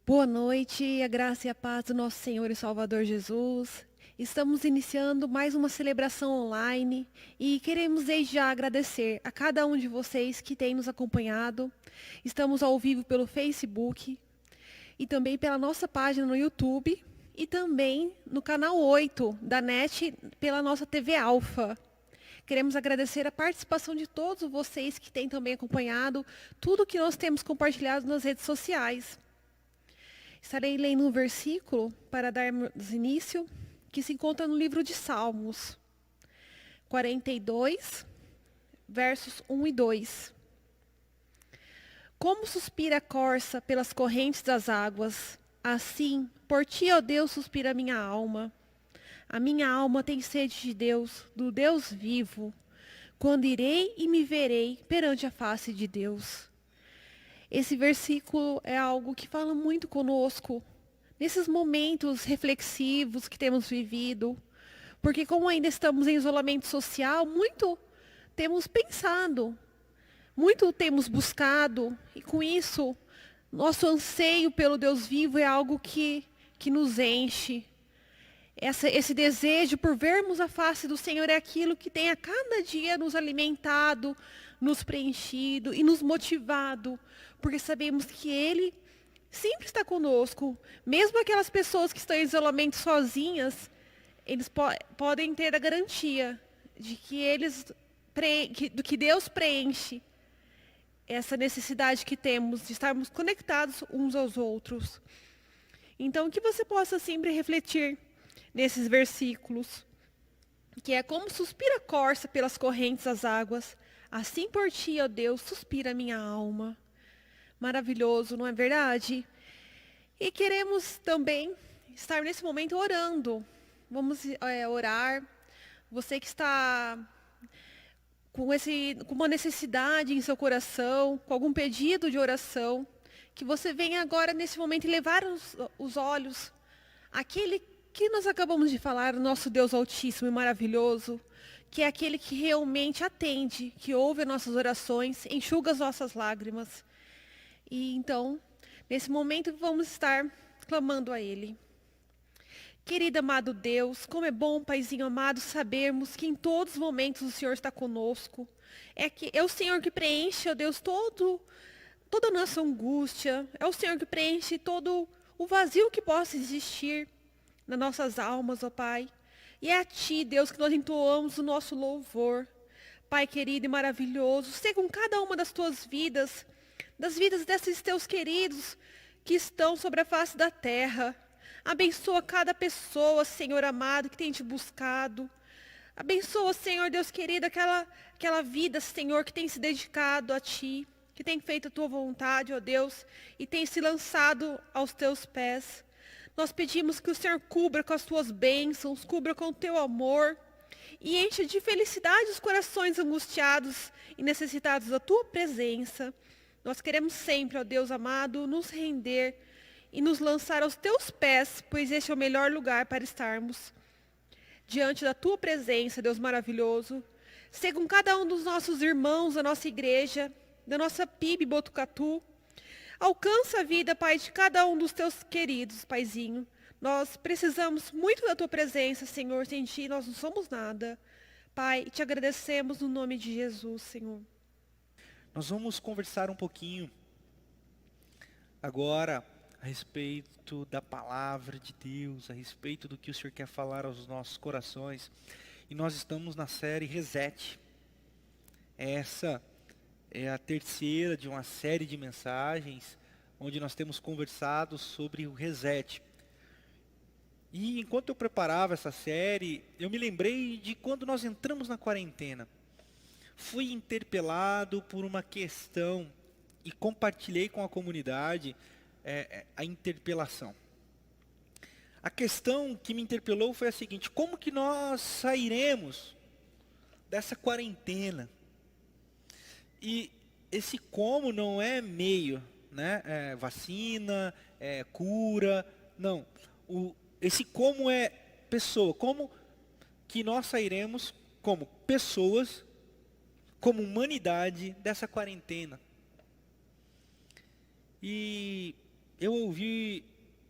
Boa noite, a graça e a paz do nosso Senhor e Salvador Jesus. Estamos iniciando mais uma celebração online e queremos desde já agradecer a cada um de vocês que tem nos acompanhado. Estamos ao vivo pelo Facebook e também pela nossa página no YouTube e também no canal 8 da NET pela nossa TV Alfa. Queremos agradecer a participação de todos vocês que têm também acompanhado tudo que nós temos compartilhado nas redes sociais. Estarei lendo um versículo para darmos início, que se encontra no livro de Salmos, 42, versos 1 e 2. Como suspira a corça pelas correntes das águas, assim, por ti, ó Deus, suspira a minha alma. A minha alma tem sede de Deus, do Deus vivo. Quando irei e me verei perante a face de Deus. Esse versículo é algo que fala muito conosco, nesses momentos reflexivos que temos vivido, porque como ainda estamos em isolamento social, muito temos pensado, muito temos buscado, e com isso, nosso anseio pelo Deus vivo é algo que nos enche. Esse desejo por vermos a face do Senhor é aquilo que tem a cada dia nos alimentado, nos preenchido e nos motivado, porque sabemos que Ele sempre está conosco. Mesmo aquelas pessoas que estão em isolamento sozinhas, eles podem ter a garantia de do que Deus preenche essa necessidade que temos de estarmos conectados uns aos outros. Então, que você possa sempre refletir nesses versículos, que é como suspira a corça pelas correntes das águas, assim por ti, ó Deus, suspira a minha alma. Maravilhoso, não é verdade? E queremos também estar nesse momento orando. Vamos orar. Você que está com uma necessidade em seu coração, com algum pedido de oração, que você venha agora nesse momento e levar os olhos àquele que nós acabamos de falar, o nosso Deus Altíssimo e maravilhoso, que é aquele que realmente atende, que ouve as nossas orações, enxuga as nossas lágrimas. E então, nesse momento, vamos estar clamando a Ele. Querido amado Deus, como é bom, Paizinho amado, sabermos que em todos os momentos o Senhor está conosco. É o Senhor que preenche, ó Deus, toda a nossa angústia. É o Senhor que preenche todo o vazio que possa existir nas nossas almas, ó Pai. E é a Ti, Deus, que nós entoamos o nosso louvor. Pai querido e maravilhoso, seja com cada uma das Tuas vidas, das vidas desses Teus queridos que estão sobre a face da terra. Abençoa cada pessoa, Senhor amado, que tem Te buscado. Abençoa, Senhor Deus querido, aquela vida, Senhor, que tem se dedicado a Ti, que tem feito a Tua vontade, ó Deus, e tem se lançado aos Teus pés. Nós pedimos que o Senhor cubra com as Tuas bênçãos, cubra com o Teu amor e enche de felicidade os corações angustiados e necessitados da Tua presença. Nós queremos sempre, ó Deus amado, nos render e nos lançar aos Teus pés, pois este é o melhor lugar para estarmos diante da Tua presença, Deus maravilhoso. Seja com cada um dos nossos irmãos da nossa igreja, da nossa PIB Botucatu. Alcança a vida, Pai, de cada um dos Teus queridos, Paizinho. Nós precisamos muito da Tua presença, Senhor. Sem Ti nós não somos nada. Pai, te agradecemos no nome de Jesus, Senhor. Nós vamos conversar um pouquinho agora a respeito da palavra de Deus, a respeito do que o Senhor quer falar aos nossos corações. E nós estamos na série Reset. Essa é a terceira de uma série de mensagens onde nós temos conversado sobre o reset. E enquanto eu preparava essa série, eu me lembrei de quando nós entramos na quarentena. Fui interpelado por uma questão e compartilhei com a comunidade a interpelação. A questão que me interpelou foi a seguinte: como que nós sairemos dessa quarentena? E esse como não é meio, né? Vacina, cura, não. Esse como é pessoa, como que nós sairemos como pessoas, como humanidade dessa quarentena. E eu ouvi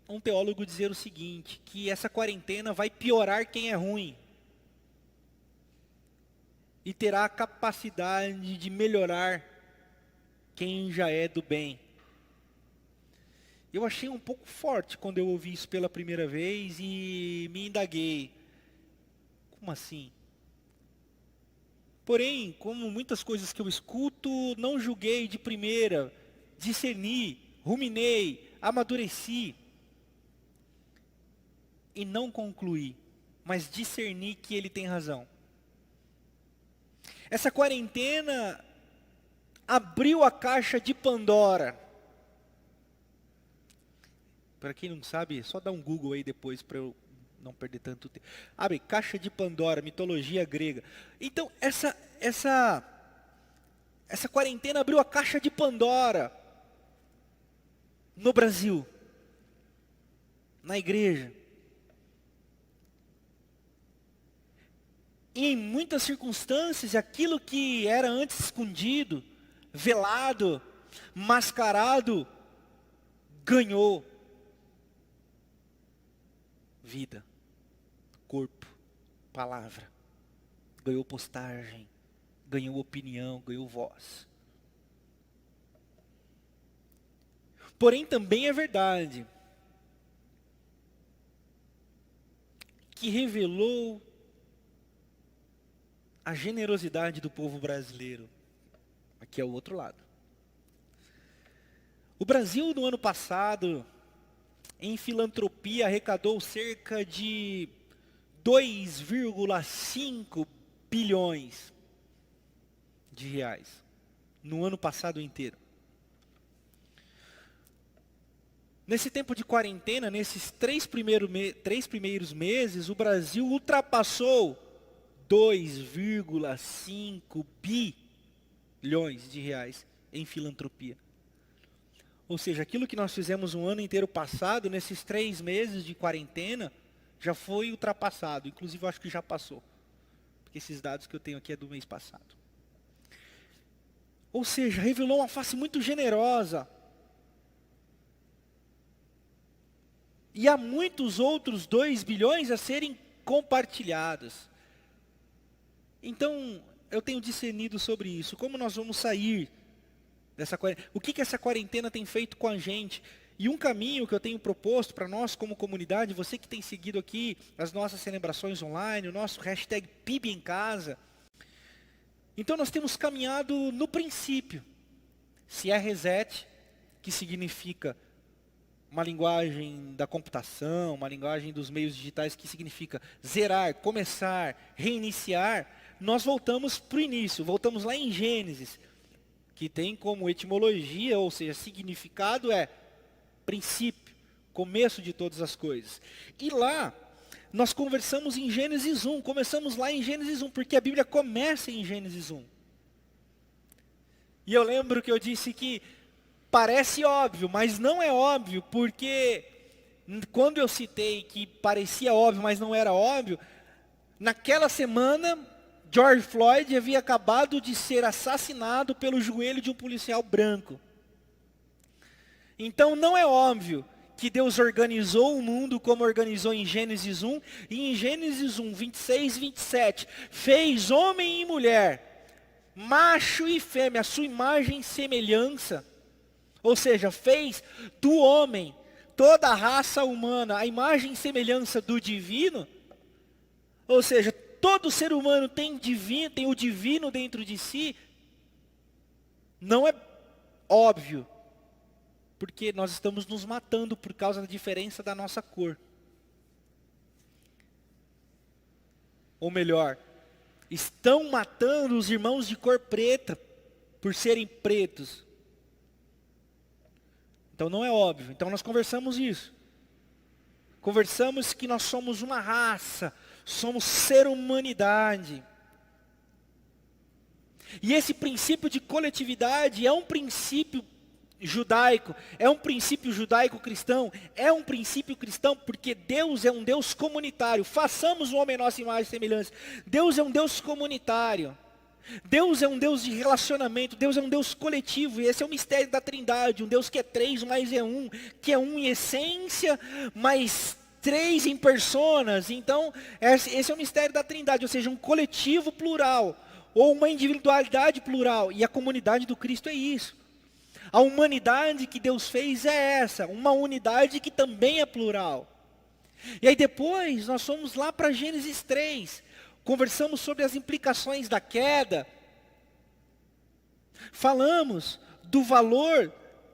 um teólogo dizer o seguinte, que essa quarentena vai piorar quem é ruim. E terá a capacidade de melhorar quem já é do bem. Eu achei um pouco forte quando eu ouvi isso pela primeira vez e me indaguei. Como assim? Porém, como muitas coisas que eu escuto, não julguei de primeira, discerni, ruminei, amadureci. E não concluí, mas discerni que ele tem razão. Essa quarentena abriu a caixa de Pandora. Para quem não sabe, é só dar um Google aí depois para eu não perder tanto tempo. Abre, caixa de Pandora, mitologia grega. Então, essa quarentena abriu a caixa de Pandora no Brasil, na igreja. E em muitas circunstâncias, aquilo que era antes escondido, velado, mascarado, ganhou vida, corpo, palavra, ganhou postagem, ganhou opinião, ganhou voz. Porém, também é verdade que revelou a generosidade do povo brasileiro. Aqui é o outro lado. O Brasil, no ano passado, em filantropia, arrecadou cerca de 2,5 bilhões de reais. No ano passado inteiro. Nesse tempo de quarentena, nesses três primeiros meses, o Brasil ultrapassou 2,5 bilhões de reais em filantropia. Ou seja, aquilo que nós fizemos um ano inteiro passado, nesses 3 meses de quarentena, já foi ultrapassado. Inclusive, eu acho que já passou. Porque esses dados que eu tenho aqui é do mês passado. Ou seja, revelou uma face muito generosa. E há muitos outros 2 bilhões a serem compartilhados. Então, eu tenho discernido sobre isso. Como nós vamos sair dessa quarentena? O que essa quarentena tem feito com a gente? E um caminho que eu tenho proposto para nós como comunidade, você que tem seguido aqui as nossas celebrações online, o nosso hashtag PIB em casa. Então nós temos caminhado no princípio. Se é reset, que significa uma linguagem da computação, uma linguagem dos meios digitais que significa zerar, começar, reiniciar, nós voltamos para o início, voltamos lá em Gênesis, que tem como etimologia, ou seja, significado é princípio, começo de todas as coisas. E lá, nós conversamos em Gênesis 1, começamos lá em Gênesis 1, porque a Bíblia começa em Gênesis 1. E eu lembro que eu disse que parece óbvio, mas não é óbvio, porque quando eu citei que parecia óbvio, mas não era óbvio, naquela semana George Floyd havia acabado de ser assassinado pelo joelho de um policial branco. Então não é óbvio que Deus organizou o mundo como organizou em Gênesis 1, e em Gênesis 1, 26 e 27, fez homem e mulher, macho e fêmea, a sua imagem e semelhança, ou seja, fez do homem, toda a raça humana, a imagem e semelhança do divino, ou seja, todo ser humano tem o divino dentro de si. Não é óbvio, porque nós estamos nos matando por causa da diferença da nossa cor. Ou melhor, estão matando os irmãos de cor preta por serem pretos. Então não é óbvio. Então nós conversamos isso. Conversamos que nós somos uma raça, somos ser humanidade. E esse princípio de coletividade é um princípio judaico, é um princípio judaico-cristão, é um princípio cristão porque Deus é um Deus comunitário. Façamos o homem à nossa imagem e semelhança. Deus é um Deus comunitário. Deus é um Deus de relacionamento, Deus é um Deus coletivo, e esse é o mistério da Trindade, um Deus que é três, mas é um, que é um em essência, mas três em personas. Então, esse é o mistério da Trindade, ou seja, um coletivo plural, ou uma individualidade plural, e a comunidade do Cristo é isso. A humanidade que Deus fez é essa, uma unidade que também é plural. E aí depois nós fomos lá para Gênesis 3, conversamos sobre as implicações da queda, falamos do valor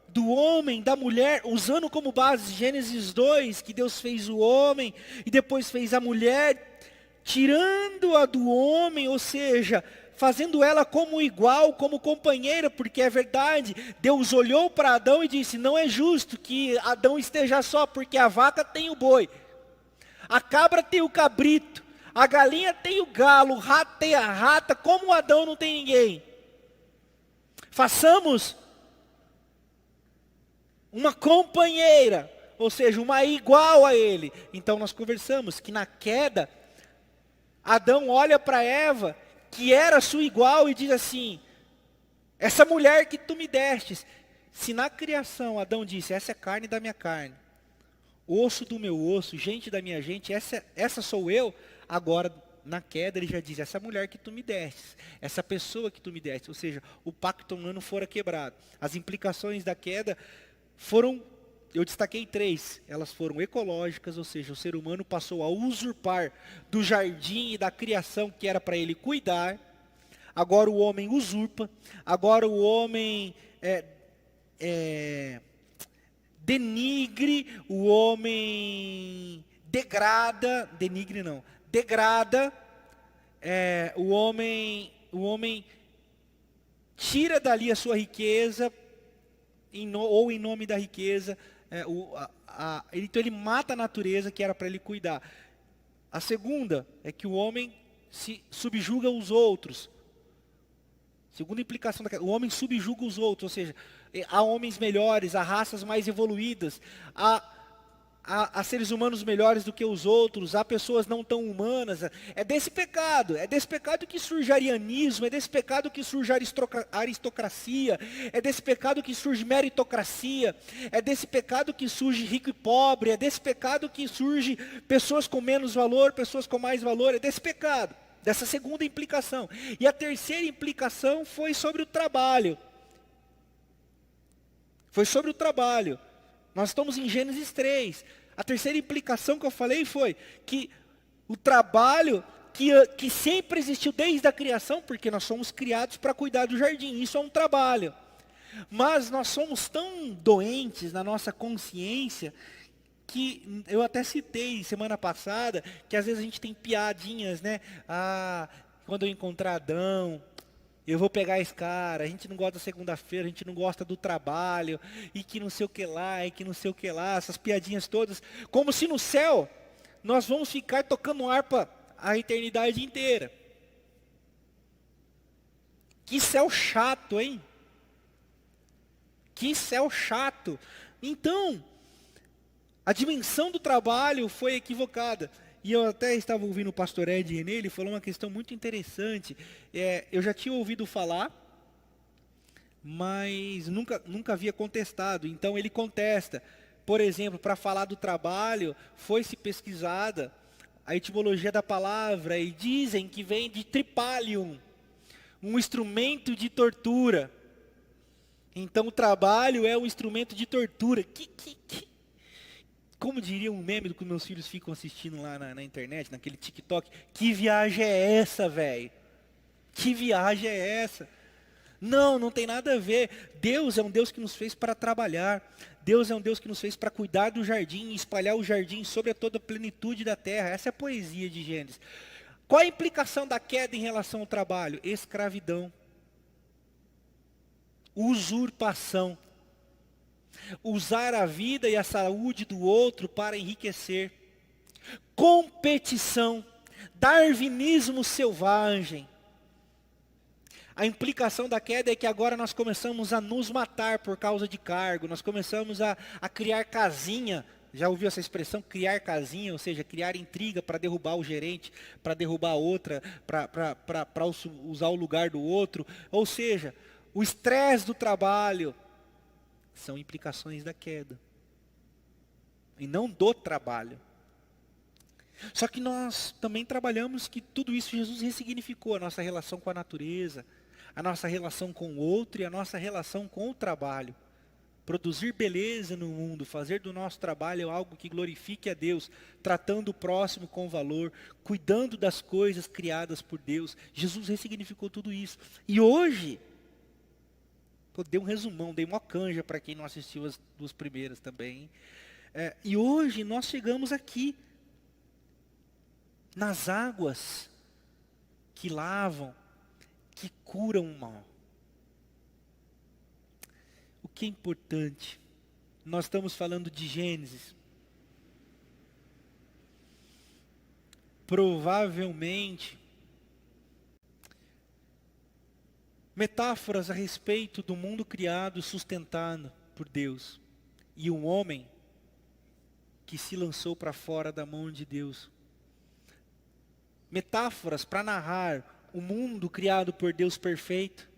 do homem, da mulher, usando como base Gênesis 2, que Deus fez o homem e depois fez a mulher, tirando-a do homem, ou seja, fazendo ela como igual, como companheira, porque é verdade, Deus olhou para Adão e disse, não é justo que Adão esteja só, porque a vaca tem o boi, a cabra tem o cabrito, a galinha tem o galo, o rato tem a rata, como Adão não tem ninguém? Façamos uma companheira, ou seja, uma igual a ele. Então nós conversamos que na queda, Adão olha para Eva, que era sua igual, e diz assim, essa mulher que tu me destes. Se na criação Adão disse, essa é carne da minha carne, osso do meu osso, gente da minha gente, essa sou eu, agora na queda ele já diz, essa mulher que tu me destes, essa pessoa que tu me destes, ou seja, o pacto humano fora quebrado. As implicações da queda foram, eu destaquei 3, elas foram ecológicas, ou seja, o ser humano passou a usurpar do jardim e da criação que era para ele cuidar, agora o homem usurpa, agora o homem denigre, o homem degrada, degrada, o homem tira dali a sua riqueza, ou em nome da riqueza, então ele mata a natureza que era para ele cuidar. A segunda é que o homem se subjuga os outros. Segunda implicação, o homem subjuga os outros, ou seja, há homens melhores, há raças mais evoluídas, há seres humanos melhores do que os outros, há pessoas não tão humanas. É desse pecado que surge arianismo, é desse pecado que surge aristocracia, é desse pecado que surge meritocracia, é desse pecado que surge rico e pobre, é desse pecado que surge pessoas com menos valor, pessoas com mais valor, é desse pecado, dessa segunda implicação. E a terceira implicação foi sobre o trabalho. Nós estamos em Gênesis 3. A terceira implicação que eu falei foi que o trabalho que sempre existiu desde a criação, porque nós somos criados para cuidar do jardim, isso é um trabalho. Mas nós somos tão doentes na nossa consciência, que eu até citei semana passada, que às vezes a gente tem piadinhas, né? Quando eu encontrar Adão, eu vou pegar esse cara, a gente não gosta da segunda-feira, a gente não gosta do trabalho, e que não sei o que lá, essas piadinhas todas, como se no céu nós vamos ficar tocando harpa a eternidade inteira. Que céu chato, hein? Que céu chato. Então, a dimensão do trabalho foi equivocada. E eu até estava ouvindo o pastor Ed René, ele falou uma questão muito interessante. Eu já tinha ouvido falar, mas nunca havia contestado. Então ele contesta. Por exemplo, para falar do trabalho, foi-se pesquisada a etimologia da palavra e dizem que vem de tripalium, um instrumento de tortura. Então o trabalho é um instrumento de tortura. Como diria um meme que meus filhos ficam assistindo lá na internet, naquele TikTok, que viagem é essa, velho? Que viagem é essa? Não tem nada a ver. Deus é um Deus que nos fez para trabalhar. Deus é um Deus que nos fez para cuidar do jardim, espalhar o jardim sobre toda a plenitude da terra. Essa é a poesia de Gênesis. Qual a implicação da queda em relação ao trabalho? Escravidão. Usurpação. Usar a vida e a saúde do outro para enriquecer. Competição. Darwinismo selvagem. A implicação da queda é que agora nós começamos a nos matar por causa de cargo. Nós começamos a criar casinha. Já ouviu essa expressão, criar casinha, ou seja, criar intriga para derrubar o gerente, para derrubar a outra, para usar o lugar do outro. Ou seja, o estresse do trabalho são implicações da queda. E não do trabalho. Só que nós também trabalhamos que tudo isso Jesus ressignificou, a nossa relação com a natureza, a nossa relação com o outro e a nossa relação com o trabalho. Produzir beleza no mundo, fazer do nosso trabalho algo que glorifique a Deus, tratando o próximo com valor, cuidando das coisas criadas por Deus. Jesus ressignificou tudo isso. E hoje, dei um resumão, dei uma canja para quem não assistiu as 2 primeiras também. E hoje nós chegamos aqui, nas águas que lavam, que curam o mal. O que é importante? Nós estamos falando de Gênesis. Provavelmente, metáforas a respeito do mundo criado, sustentado por Deus. E um homem que se lançou para fora da mão de Deus. Metáforas para narrar o mundo criado por Deus perfeito,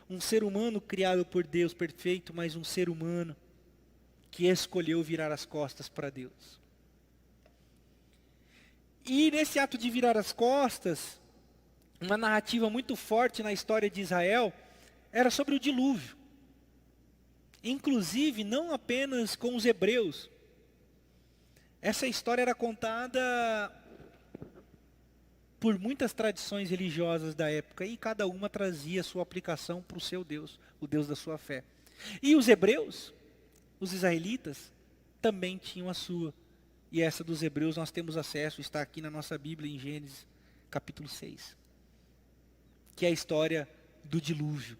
um ser humano criado por Deus perfeito, mas um ser humano que escolheu virar as costas para Deus. E nesse ato de virar as costas, uma narrativa muito forte na história de Israel era sobre o dilúvio. Inclusive, não apenas com os hebreus. Essa história era contada por muitas tradições religiosas da época, e cada uma trazia sua aplicação para o seu Deus, o Deus da sua fé. E os hebreus, os israelitas, também tinham a sua. E essa dos hebreus nós temos acesso, está aqui na nossa Bíblia em Gênesis, capítulo 6. Que é a história do dilúvio.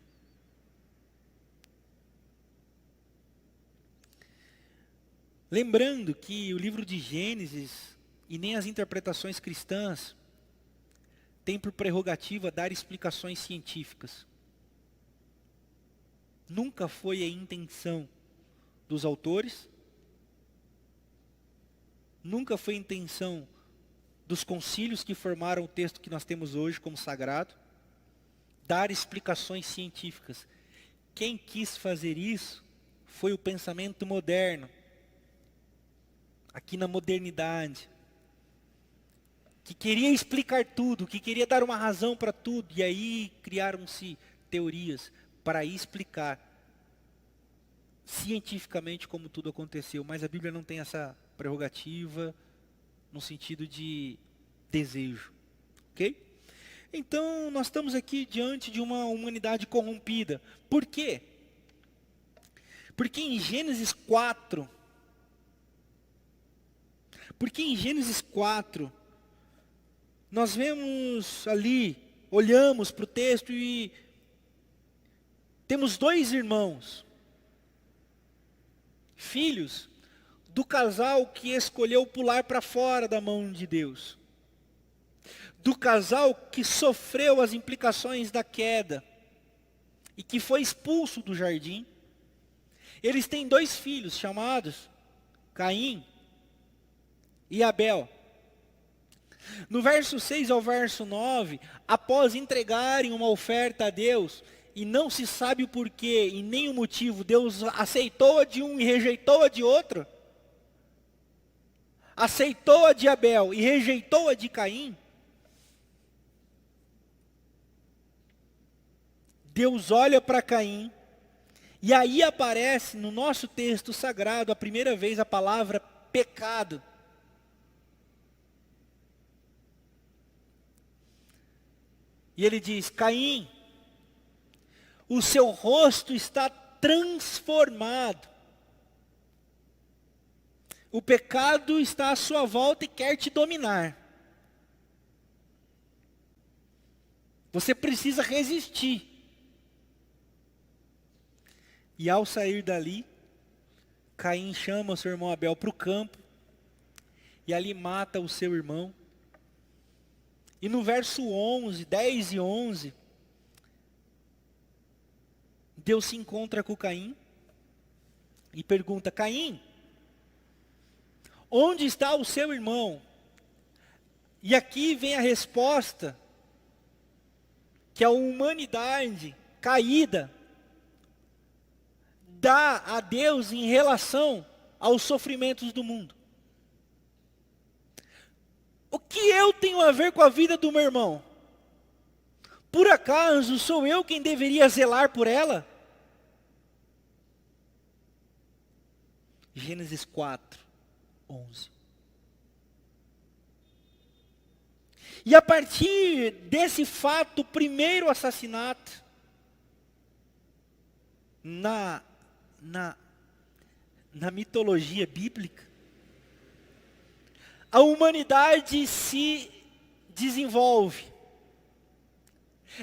Lembrando que o livro de Gênesis, e nem as interpretações cristãs, tem por prerrogativa dar explicações científicas. Nunca foi a intenção dos autores, nunca foi a intenção dos concílios que formaram o texto que nós temos hoje como sagrado, dar explicações científicas. Quem quis fazer isso foi o pensamento moderno, aqui na modernidade, que queria explicar tudo, que queria dar uma razão para tudo, e aí criaram-se teorias para explicar cientificamente como tudo aconteceu, mas a Bíblia não tem essa prerrogativa no sentido de desejo, ok? Então nós estamos aqui diante de uma humanidade corrompida. Por quê? Porque em Gênesis 4, nós vemos ali, olhamos para o texto e temos 2 irmãos, filhos do casal que escolheu pular para fora da mão de Deus. Do casal que sofreu as implicações da queda e que foi expulso do jardim. Eles têm 2 filhos chamados Caim e Abel. No verso 6 ao verso 9, após entregarem uma oferta a Deus, e não se sabe o porquê e nem o motivo, Deus aceitou a de um e rejeitou a de outro. Aceitou a de Abel e rejeitou a de Caim. Deus olha para Caim, e aí aparece no nosso texto sagrado a primeira vez a palavra pecado. E ele diz: Caim, o seu rosto está transformado. O pecado está à sua volta e quer te dominar. Você precisa resistir. E ao sair dali, Caim chama o seu irmão Abel para o campo, e ali mata o seu irmão. E no verso 11, 10 e 11, Deus se encontra com Caim e pergunta: Caim, Onde está o seu irmão? E aqui vem a resposta que a humanidade caída dá a Deus em relação aos sofrimentos do mundo. O que eu tenho a ver com a vida do meu irmão? Por acaso sou eu quem deveria zelar por ela? Gênesis 4, 11. E a partir desse fato, primeiro assassinato, na mitologia bíblica, a humanidade se desenvolve.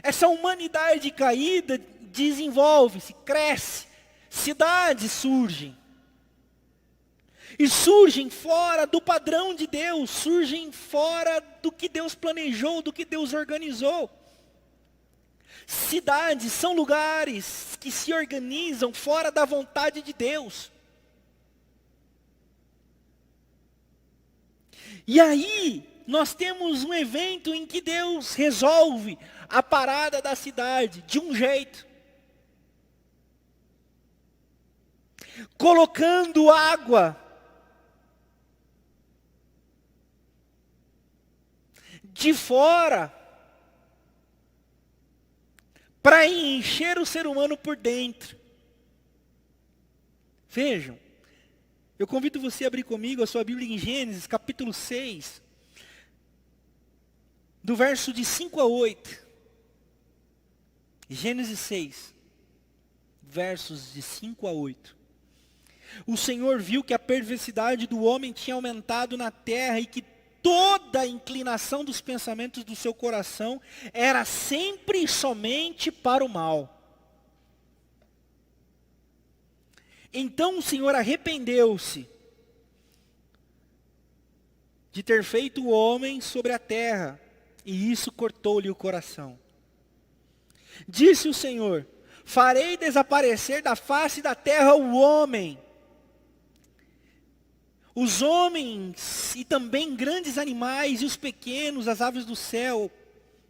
Essa humanidade caída desenvolve-se, cresce, cidades surgem. E surgem fora do padrão de Deus, surgem fora do que Deus planejou, do que Deus organizou. Cidades são lugares que se organizam fora da vontade de Deus. E aí, nós temos um evento em que Deus resolve a parada da cidade de um jeito. Colocando água de fora para encher o ser humano por dentro. Vejam, eu convido você a abrir comigo a sua Bíblia em Gênesis, capítulo 6, do verso de 5 a 8. Gênesis 6, versos de 5 a 8. O Senhor viu que a perversidade do homem tinha aumentado na terra e que toda a inclinação dos pensamentos do seu coração era sempre e somente para o mal. Então o Senhor arrependeu-se de ter feito o homem sobre a terra, e isso cortou-lhe o coração. Disse o Senhor: farei desaparecer da face da terra o homem, os homens e também grandes animais e os pequenos, as aves do céu.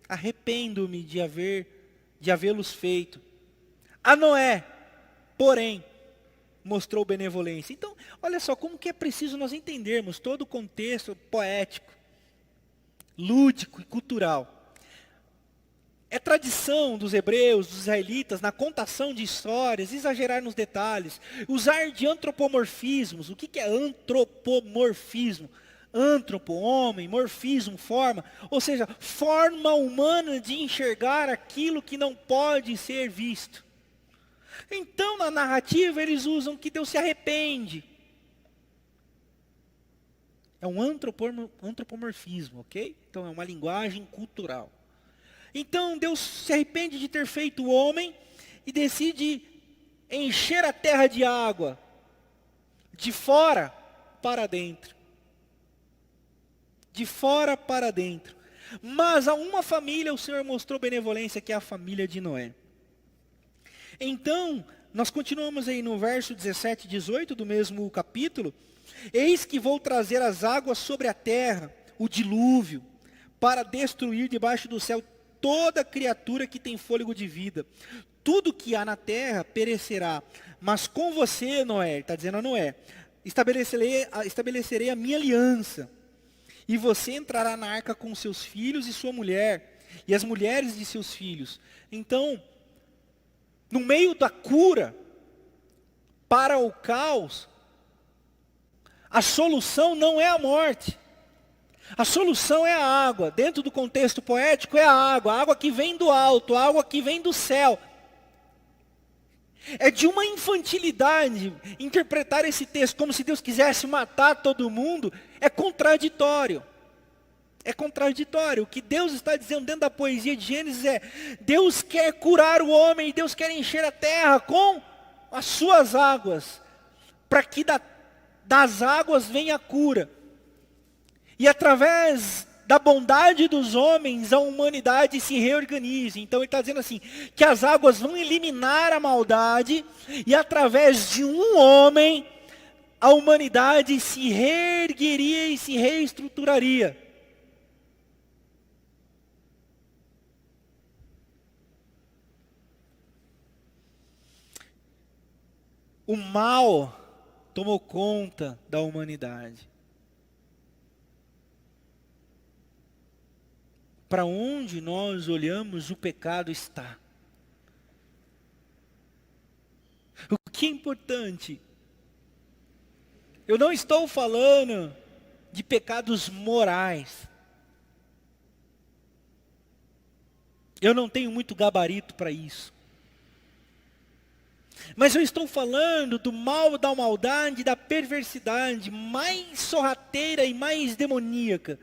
Arrependo-me de havê-los feito. A Noé, porém, mostrou benevolência. Então, olha só como que é preciso nós entendermos todo o contexto poético, lúdico e cultural. É tradição dos hebreus, dos israelitas, na contação de histórias, exagerar nos detalhes, usar de antropomorfismos. O que é antropomorfismo? Antropo, homem, morfismo, forma. Ou seja, forma humana de enxergar aquilo que não pode ser visto. Então, na narrativa, eles usam que Deus se arrepende. É um antropomorfismo, ok? Então, é uma linguagem cultural. Então Deus se arrepende de ter feito o homem e decide encher a terra de água, de fora para dentro. De fora para dentro. Mas a uma família o Senhor mostrou benevolência, que é a família de Noé. Então, nós continuamos aí no verso 17 e 18 do mesmo capítulo. Eis que vou trazer as águas sobre a terra, o dilúvio, para destruir debaixo do céu toda criatura que tem fôlego de vida. Tudo que há na terra perecerá. Mas com você, Noé, está dizendo a Noé, estabelecerei a minha aliança. E você entrará na arca com seus filhos e sua mulher, e as mulheres de seus filhos. Então, no meio da cura para o caos, a solução não é a morte. A solução é a água. Dentro do contexto poético é a água que vem do alto, a água que vem do céu. É de uma infantilidade interpretar esse texto como se Deus quisesse matar todo mundo. É contraditório. É contraditório. O que Deus está dizendo dentro da poesia de Gênesis é: Deus quer curar o homem, Deus quer encher a terra com as suas águas, para que das águas venha a cura. E através da bondade dos homens, a humanidade se reorganize. Então ele está dizendo assim, que as águas vão eliminar a maldade, e através de um homem, a humanidade se reergueria e se reestruturaria. O mal tomou conta da humanidade. Para onde nós olhamos, o pecado está. O que é importante? Eu não estou falando de pecados morais. Eu não tenho muito gabarito para isso. Mas eu estou falando do mal, da maldade, da perversidade mais sorrateira e mais demoníaca,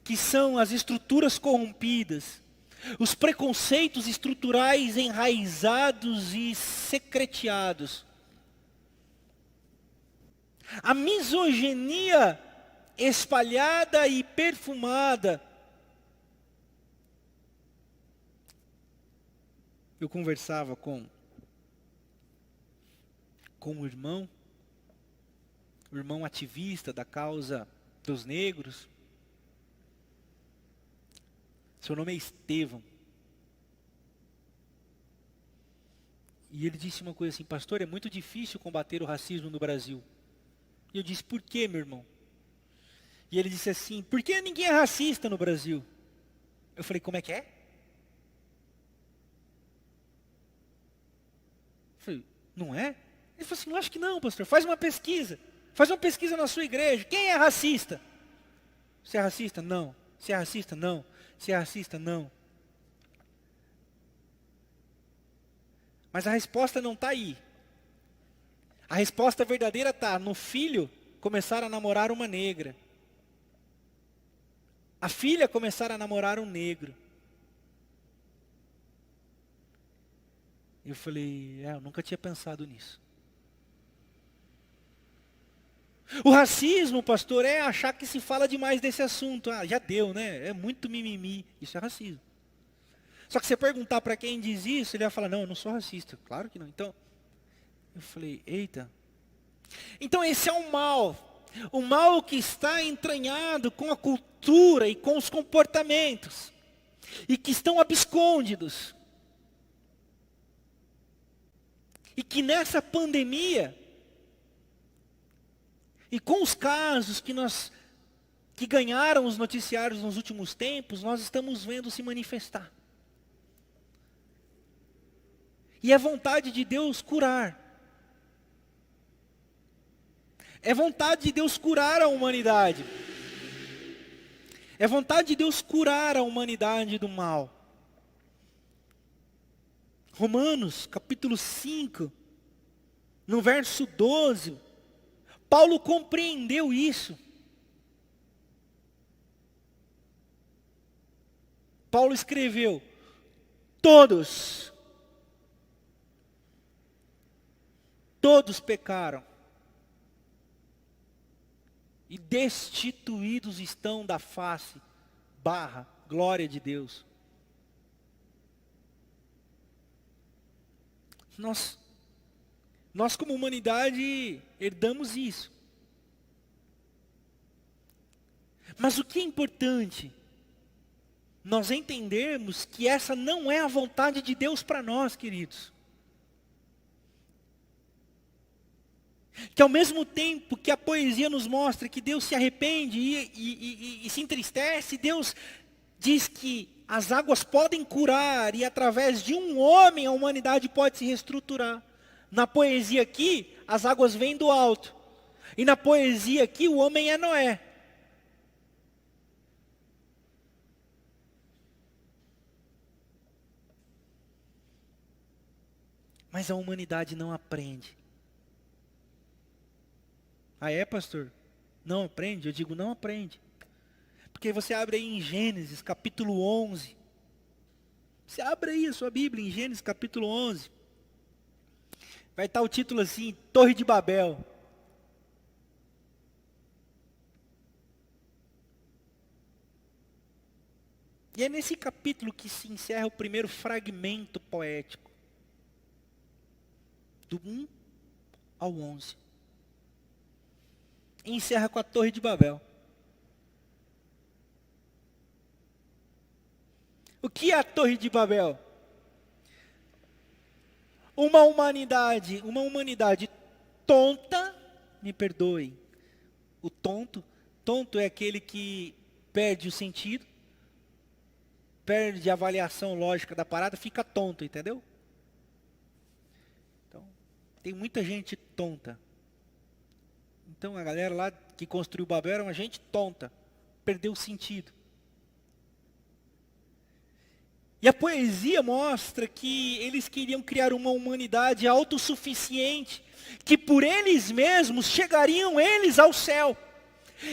que são as estruturas corrompidas, os preconceitos estruturais enraizados e secreteados, a misoginia espalhada e perfumada. Eu conversava com um irmão ativista da causa dos negros. Seu nome é Estevão. E ele disse uma coisa assim: pastor, é muito difícil combater o racismo no Brasil. E eu disse: por quê, meu irmão? E ele disse assim: porque ninguém é racista no Brasil. Eu falei: como é que é? Eu falei: não é? Ele falou assim: acho que não, pastor. Faz uma pesquisa. Faz uma pesquisa na sua igreja. Quem é racista? Você é racista? Não. Você é racista? Não. Você é racista? Não. Mas a resposta não está aí. A resposta verdadeira está no filho começar a namorar uma negra. A filha começar a namorar um negro. Eu falei: eu nunca tinha pensado nisso. O racismo, pastor, é achar que se fala demais desse assunto. Ah, já deu, né? É muito mimimi. Isso é racismo. Só que você perguntar para quem diz isso, ele vai falar: não, eu não sou racista. Claro que não. Então, eu falei: eita. Então esse é o mal. O mal que está entranhado com a cultura e com os comportamentos. E que estão abscôndidos. E que nessa pandemia, e com os casos que ganharam os noticiários nos últimos tempos, nós estamos vendo se manifestar. E é vontade de Deus curar. É vontade de Deus curar a humanidade. É vontade de Deus curar a humanidade do mal. Romanos, capítulo 5, no verso 12, Paulo compreendeu isso. Paulo escreveu: todos pecaram e destituídos estão da face, glória de Deus. Nós como humanidade herdamos isso. Mas o que é importante? Nós entendermos que essa não é a vontade de Deus para nós, queridos. Que ao mesmo tempo que a poesia nos mostra que Deus se arrepende e se entristece, Deus diz que as águas podem curar e através de um homem a humanidade pode se reestruturar. Na poesia aqui, as águas vêm do alto. E na poesia aqui, o homem é Noé. Mas a humanidade não aprende. Ah, é, pastor? Não aprende? Eu digo, não aprende. Porque você abre aí em Gênesis, capítulo 11. Você abre aí a sua Bíblia em Gênesis, capítulo 11. Vai estar o título assim: Torre de Babel. E é nesse capítulo que se encerra o primeiro fragmento poético. Do 1 ao 11. E encerra com a Torre de Babel. O que é a Torre de Babel? Uma humanidade tonta, me perdoem, o tonto é aquele que perde o sentido, perde a avaliação lógica da parada, fica tonto, entendeu? Então, tem muita gente tonta. Então a galera lá que construiu Babel era uma gente tonta, perdeu o sentido. E a poesia mostra que eles queriam criar uma humanidade autossuficiente, que por eles mesmos chegariam eles ao céu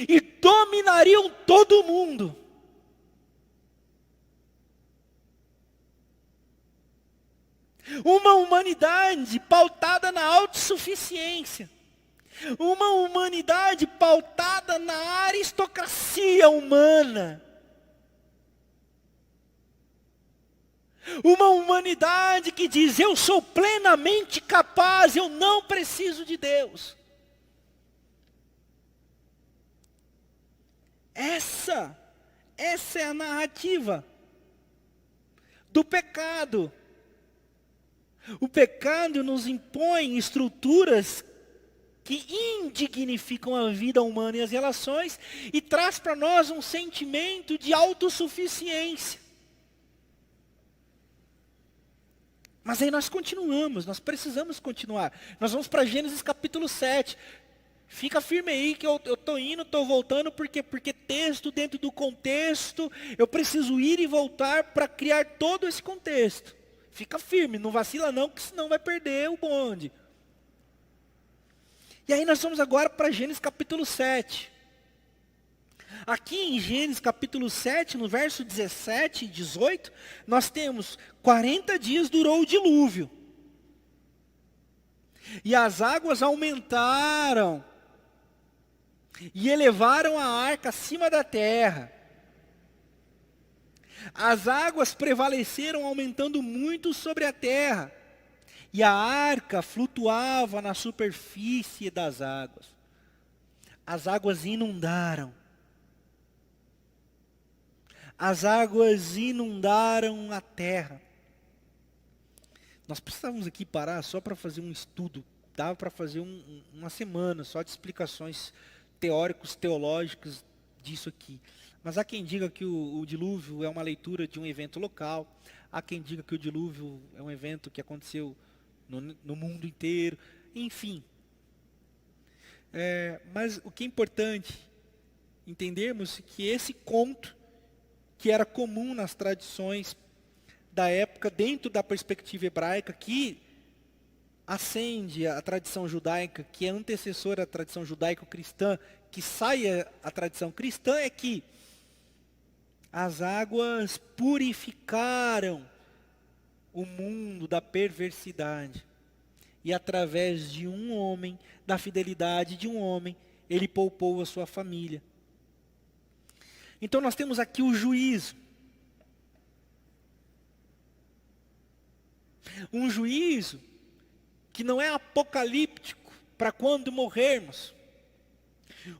e dominariam todo mundo. Uma humanidade pautada na autossuficiência. Uma humanidade pautada na aristocracia humana. Uma humanidade que diz, eu sou plenamente capaz, eu não preciso de Deus. Essa é a narrativa do pecado. O pecado nos impõe estruturas que indignificam a vida humana e as relações e traz para nós um sentimento de autossuficiência. Mas aí nós continuamos, nós precisamos continuar. Nós vamos para Gênesis capítulo 7. Fica firme aí que eu estou indo, estou voltando, porque texto dentro do contexto, eu preciso ir e voltar para criar todo esse contexto. Fica firme, não vacila não, que senão vai perder o bonde. E aí nós vamos agora para Gênesis capítulo 7. Aqui em Gênesis capítulo 7, no verso 17 e 18, nós temos 40 dias durou o dilúvio. E as águas aumentaram e elevaram a arca acima da terra. As águas prevaleceram, aumentando muito sobre a terra. E a arca flutuava na superfície das águas. As águas inundaram. As águas inundaram a terra. Nós precisávamos aqui parar só para fazer um estudo. Dava para fazer uma semana só de explicações teóricos, teológicas disso aqui. Mas há quem diga que o dilúvio é uma leitura de um evento local. Há quem diga que o dilúvio é um evento que aconteceu no mundo inteiro. Enfim. Mas o que é importante entendermos é que esse conto, que era comum nas tradições da época, dentro da perspectiva hebraica, que ascende a tradição judaica, que é antecessora à tradição judaico-cristã, que sai a tradição cristã, é que as águas purificaram o mundo da perversidade. E através de um homem, da fidelidade de um homem, ele poupou a sua família. Então nós temos aqui o juízo. Um juízo que não é apocalíptico para quando morrermos.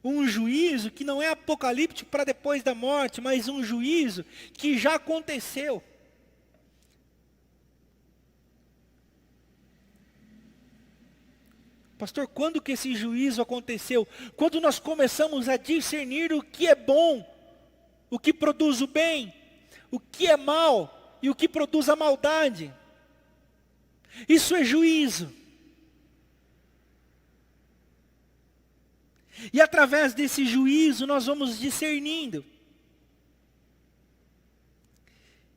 Um juízo que não é apocalíptico para depois da morte, mas um juízo que já aconteceu. Pastor, quando que esse juízo aconteceu? Quando nós começamos a discernir o que é bom, o que produz o bem, o que é mal e o que produz a maldade. Isso é juízo. E através desse juízo nós vamos discernindo.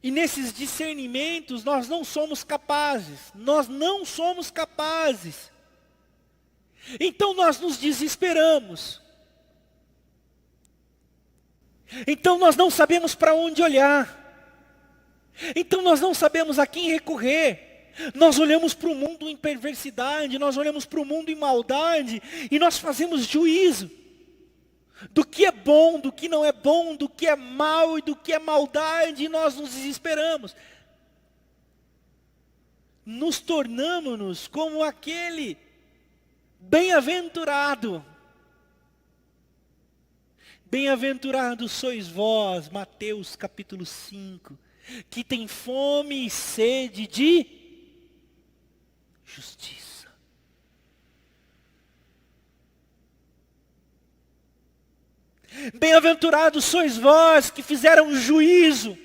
E nesses discernimentos nós não somos capazes. Nós não somos capazes. Então nós nos desesperamos. Então nós não sabemos para onde olhar. Então nós não sabemos a quem recorrer. Nós olhamos para o mundo em perversidade, nós olhamos para o mundo em maldade, e nós fazemos juízo do que é bom, do que não é bom, do que é mal e do que é maldade, e nós nos desesperamos. Nos tornamos como aquele bem-aventurado Bem-aventurados sois vós, Mateus capítulo 5, que tem fome e sede de justiça. Bem-aventurados sois vós que fizeram juízo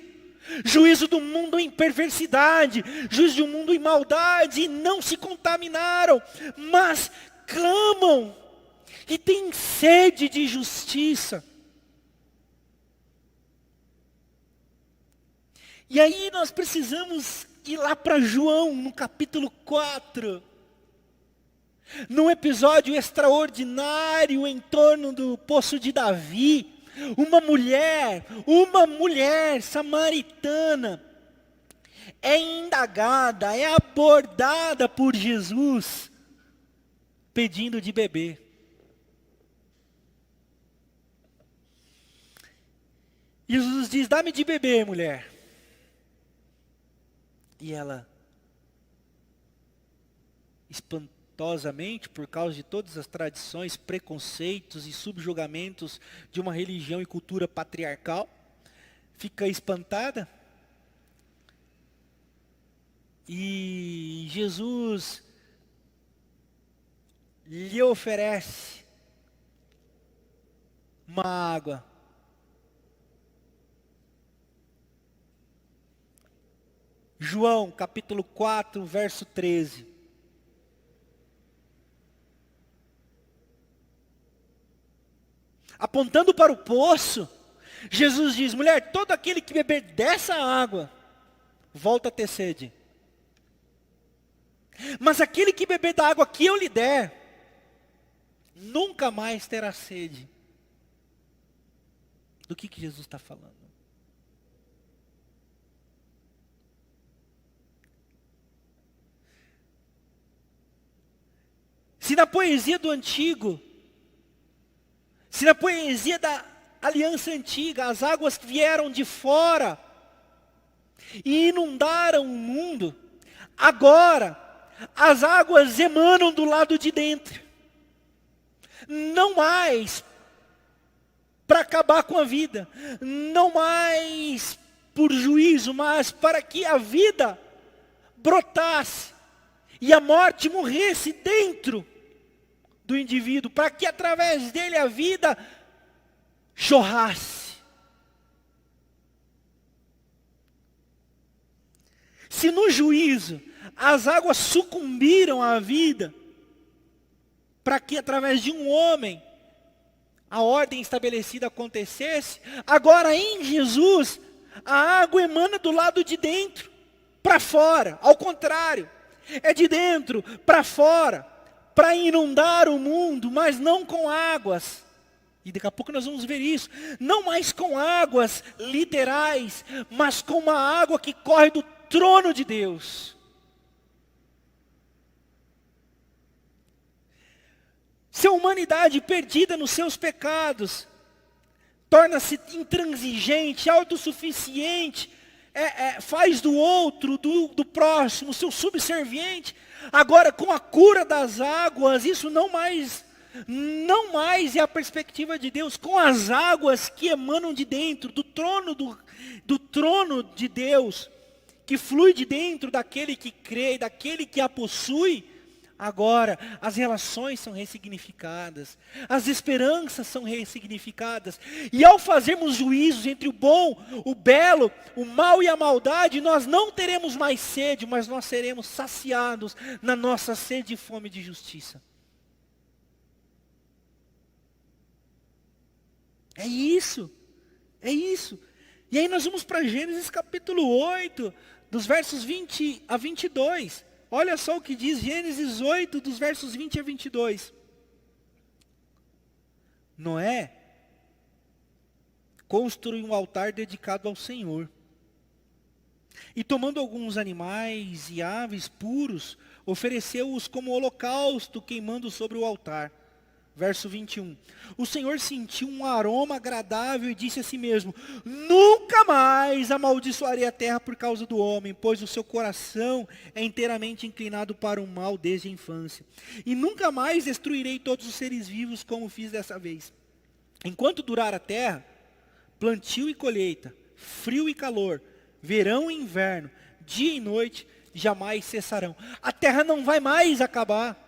do mundo em perversidade, juízo do mundo em maldade, e não se contaminaram, mas clamam e têm sede de justiça. E aí nós precisamos ir lá para João, no capítulo 4, num episódio extraordinário em torno do poço de Davi. Uma mulher samaritana é indagada, é abordada por Jesus, pedindo de beber. Jesus diz: dá-me de beber, mulher. E ela, espantosamente, por causa de todas as tradições, preconceitos e subjugamentos de uma religião e cultura patriarcal, fica espantada. E Jesus lhe oferece uma água. João capítulo 4, verso 13. Apontando para o poço, Jesus diz: mulher, todo aquele que beber dessa água, volta a ter sede. Mas aquele que beber da água que eu lhe der, nunca mais terá sede. Do que Jesus está falando? Se na poesia do antigo, se na poesia da aliança antiga, as águas vieram de fora e inundaram o mundo, agora as águas emanam do lado de dentro. Não mais para acabar com a vida, não mais por juízo, mas para que a vida brotasse e a morte morresse dentro do indivíduo, para que através dele a vida jorrasse. Se no juízo as águas sucumbiram à vida, para que através de um homem a ordem estabelecida acontecesse, agora em Jesus a água emana do lado de dentro para fora, ao contrário, é de dentro para fora, para inundar o mundo, mas não com águas. E daqui a pouco nós vamos ver isso. Não mais com águas literais, mas com uma água que corre do trono de Deus. Se a humanidade perdida nos seus pecados torna-se intransigente, autossuficiente, faz do outro, do próximo, seu subserviente, agora com a cura das águas, isso não mais é a perspectiva de Deus. Com as águas que emanam de dentro, do trono de Deus, que flui de dentro daquele que crê, daquele que a possui, agora as relações são ressignificadas, as esperanças são ressignificadas, e ao fazermos juízos entre o bom, o belo, o mal e a maldade, nós não teremos mais sede, mas nós seremos saciados na nossa sede e fome de justiça. É isso. E aí nós vamos para Gênesis capítulo 8, dos versos 20 a 22. Olha só o que diz Gênesis 8, dos versos 20 a 22. Noé construiu um altar dedicado ao Senhor. E tomando alguns animais e aves puros, ofereceu-os como holocausto, queimando sobre o altar. Verso 21. O Senhor sentiu um aroma agradável e disse a si mesmo: nunca mais amaldiçoarei a terra por causa do homem, pois o seu coração é inteiramente inclinado para o mal desde a infância. E nunca mais destruirei todos os seres vivos como fiz dessa vez. Enquanto durar a terra, plantio e colheita, frio e calor, verão e inverno, dia e noite, jamais cessarão. A terra não vai mais acabar.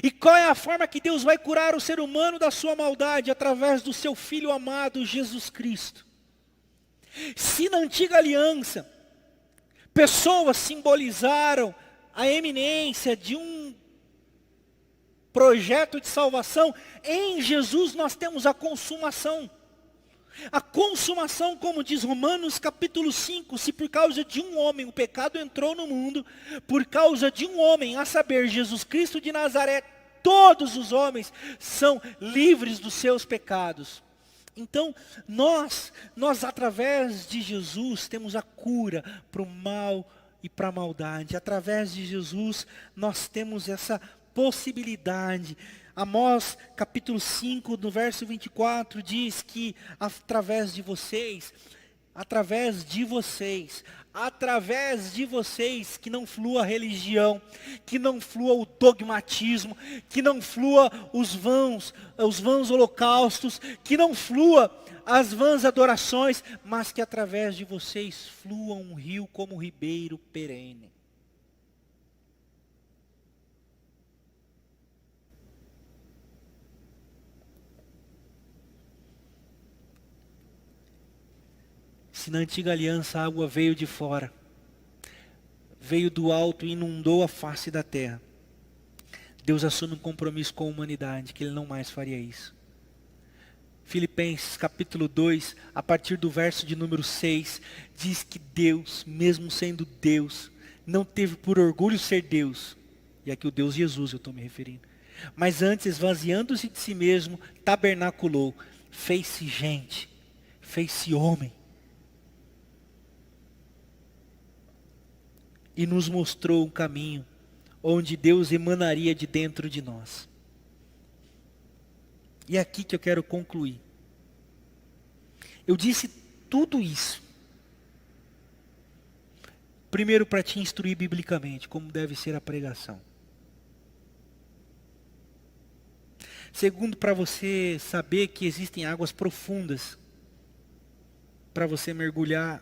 E qual é a forma que Deus vai curar o ser humano da sua maldade? Através do seu Filho amado, Jesus Cristo. Se na antiga aliança, pessoas simbolizaram a eminência de um projeto de salvação, em Jesus nós temos a consumação. A consumação, como diz Romanos capítulo 5, se por causa de um homem o pecado entrou no mundo, por causa de um homem, a saber, Jesus Cristo de Nazaré, todos os homens são livres dos seus pecados. Então, nós através de Jesus temos a cura para o mal e para a maldade. Através de Jesus nós temos essa possibilidade. Amós capítulo 5, no verso 24, diz que através de vocês, que não flua a religião, que não flua o dogmatismo, que não flua os vãos holocaustos, que não flua as vãs adorações, mas que através de vocês flua um rio como um ribeiro perene. Se na antiga aliança a água veio de fora, veio do alto e inundou a face da terra, Deus assume um compromisso com a humanidade, que Ele não mais faria isso. Filipenses capítulo 2, a partir do verso de número 6, diz que Deus, mesmo sendo Deus, não teve por orgulho ser Deus, e aqui o Deus Jesus eu estou me referindo, mas antes, esvaziando-se de si mesmo, tabernaculou, fez-se gente, fez-se homem, e nos mostrou um caminho onde Deus emanaria de dentro de nós. E é aqui que eu quero concluir. Eu disse tudo isso, primeiro para te instruir biblicamente, como deve ser a pregação. Segundo, para você saber que existem águas profundas, para você mergulhar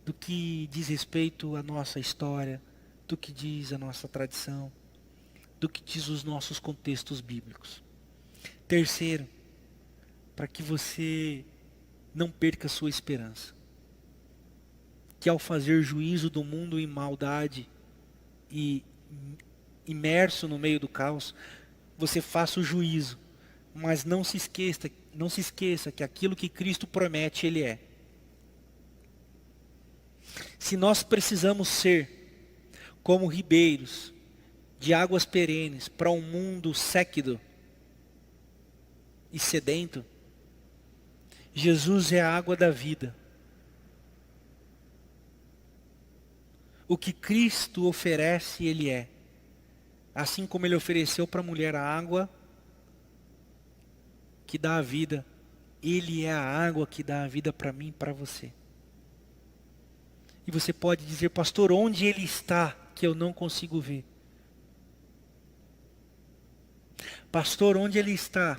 do que diz respeito à nossa história, do que diz a nossa tradição, do que diz os nossos contextos bíblicos. Terceiro, para que você não perca a sua esperança. Que ao fazer juízo do mundo em maldade e imerso no meio do caos, você faça o juízo, mas não se esqueça que aquilo que Cristo promete, Ele é. Se nós precisamos ser como ribeiros de águas perenes para um mundo séquido e sedento, Jesus é a água da vida. O que Cristo oferece, Ele é. Assim como Ele ofereceu para a mulher a água que dá a vida, Ele é a água que dá a vida para mim e para você. E você pode dizer, pastor, onde Ele está que eu não consigo ver? Pastor, onde Ele está?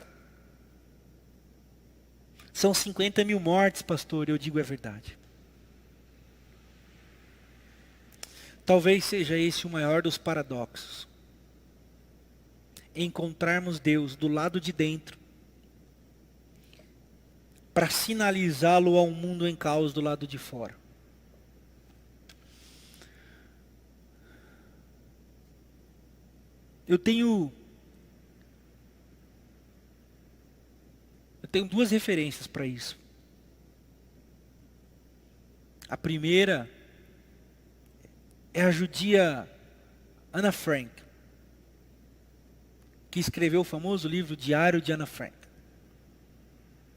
São 50 mil mortes, pastor, eu digo é verdade. Talvez seja esse o maior dos paradoxos. Encontrarmos Deus do lado de dentro, para sinalizá-lo a um mundo em caos do lado de fora. Eu tenho duas referências para isso. A primeira é a judia Anna Frank, que escreveu o famoso livro Diário de Anna Frank,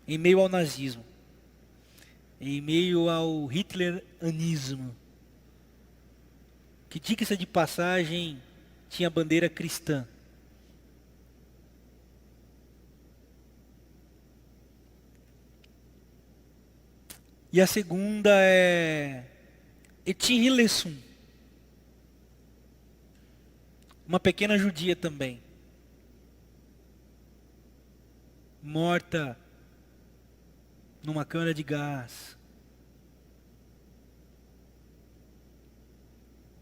em meio ao nazismo, em meio ao hitleranismo, que, diga-se de passagem, tinha bandeira cristã. E a segunda é Etienne Hillesum, uma pequena judia também, morta numa câmara de gás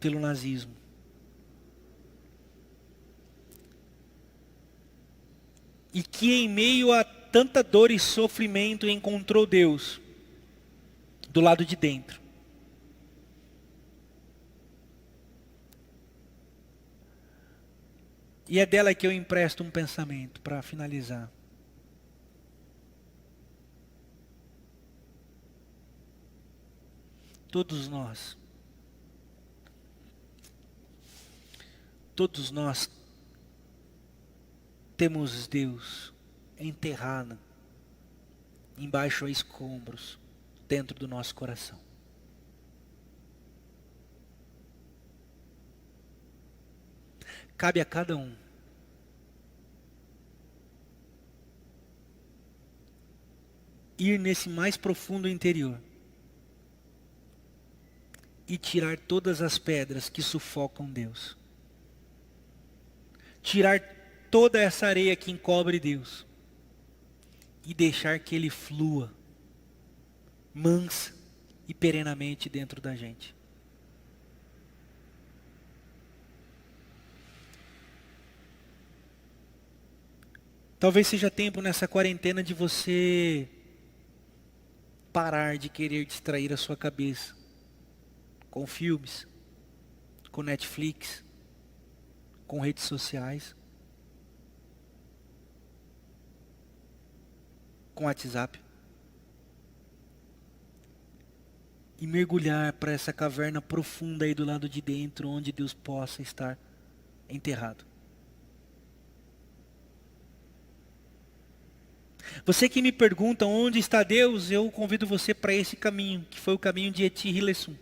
pelo nazismo. E que em meio a tanta dor e sofrimento encontrou Deus do lado de dentro. E é dela que eu empresto um pensamento para finalizar. Todos nós temos Deus enterrado embaixo a escombros dentro do nosso coração. Cabe a cada um ir nesse mais profundo interior e tirar todas as pedras que sufocam Deus. Tirar toda essa areia que encobre Deus e deixar que Ele flua mansa e perenamente dentro da gente. Talvez seja tempo nessa quarentena de você parar de querer distrair a sua cabeça com filmes, com Netflix, com redes sociais, com WhatsApp. E mergulhar para essa caverna profunda aí do lado de dentro, onde Deus possa estar enterrado. Você que me pergunta onde está Deus, eu convido você para esse caminho, que foi o caminho de Eti Hilesum,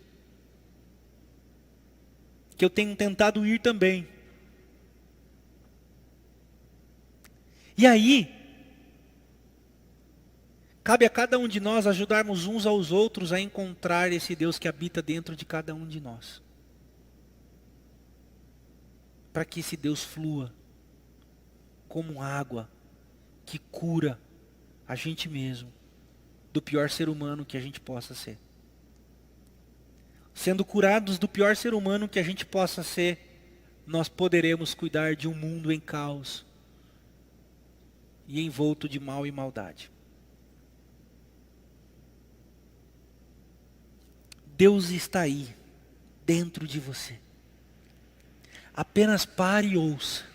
que eu tenho tentado ir também. E aí, cabe a cada um de nós ajudarmos uns aos outros a encontrar esse Deus que habita dentro de cada um de nós. Para que esse Deus flua como água que cura a gente mesmo do pior ser humano que a gente possa ser. Sendo curados do pior ser humano que a gente possa ser, nós poderemos cuidar de um mundo em caos e envolto de mal e maldade. Deus está aí, dentro de você. Apenas pare e ouça.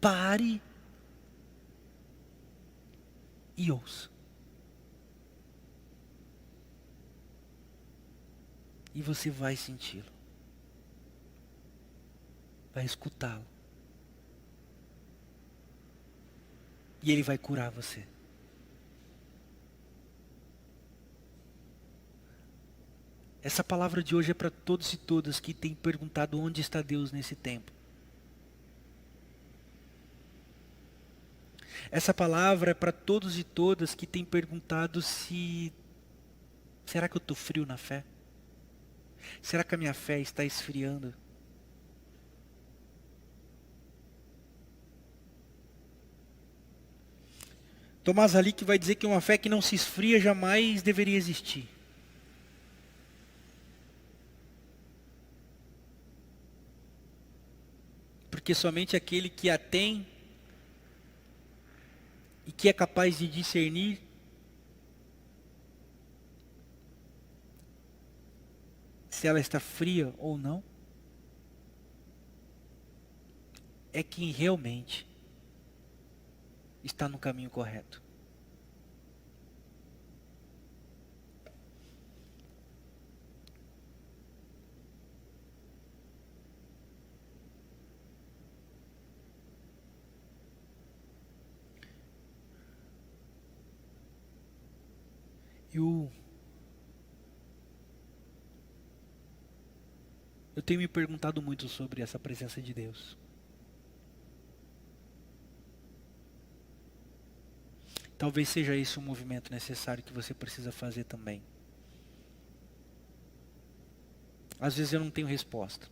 Pare e ouça. E você vai senti-lo. Vai escutá-lo. E Ele vai curar você. Essa palavra de hoje é para todos e todas que têm perguntado onde está Deus nesse tempo. Essa palavra é para todos e todas que têm perguntado será que eu estou frio na fé? Será que a minha fé está esfriando? Tomás Halik vai dizer que uma fé que não se esfria jamais deveria existir. Porque somente aquele que a tem e que é capaz de discernir se ela está fria ou não, é quem realmente está no caminho correto. Eu tenho me perguntado muito sobre essa presença de Deus. Talvez seja esse um movimento necessário que você precisa fazer também. Às vezes eu não tenho resposta.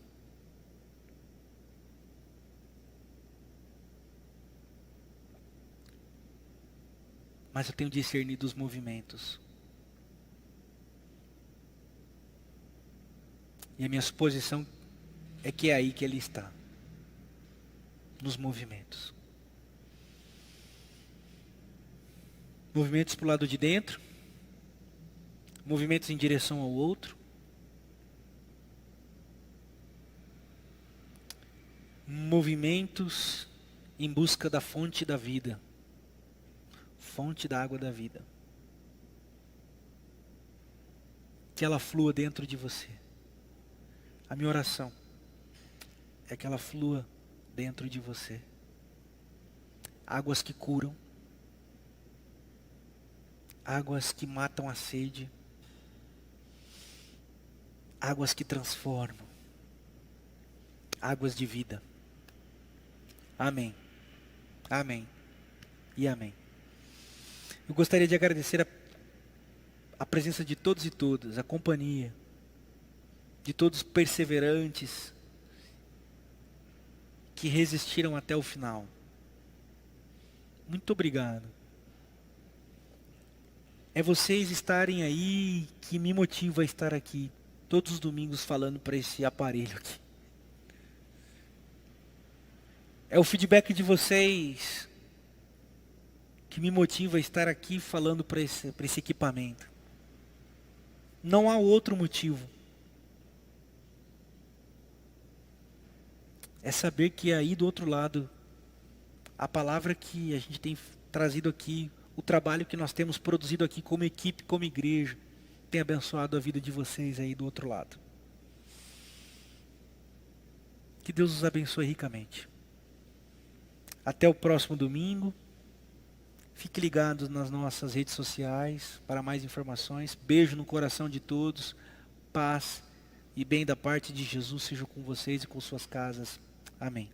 Mas eu tenho discernido os movimentos. E a minha suposição é que é aí que ele está. Nos movimentos. Movimentos para o lado de dentro. Movimentos em direção ao outro. Movimentos em busca da fonte da vida. Fonte da água da vida. Que ela flua dentro de você. A minha oração é que ela flua dentro de você. Águas que curam. Águas que matam a sede. Águas que transformam. Águas de vida. Amém. Amém. E amém. Eu gostaria de agradecer a presença de todos e todas, a companhia, de todos perseverantes, que resistiram até o final. Muito obrigado. É vocês estarem aí que me motiva a estar aqui, todos os domingos falando para esse aparelho aqui. É o feedback de vocês que me motiva a estar aqui falando para esse equipamento. Não há outro motivo. É saber que aí do outro lado, a palavra que a gente tem trazido aqui, o trabalho que nós temos produzido aqui como equipe, como igreja, tem abençoado a vida de vocês aí do outro lado. Que Deus os abençoe ricamente. Até o próximo domingo. Fique ligado nas nossas redes sociais para mais informações. Beijo no coração de todos. Paz e bem da parte de Jesus seja com vocês e com suas casas. Amém.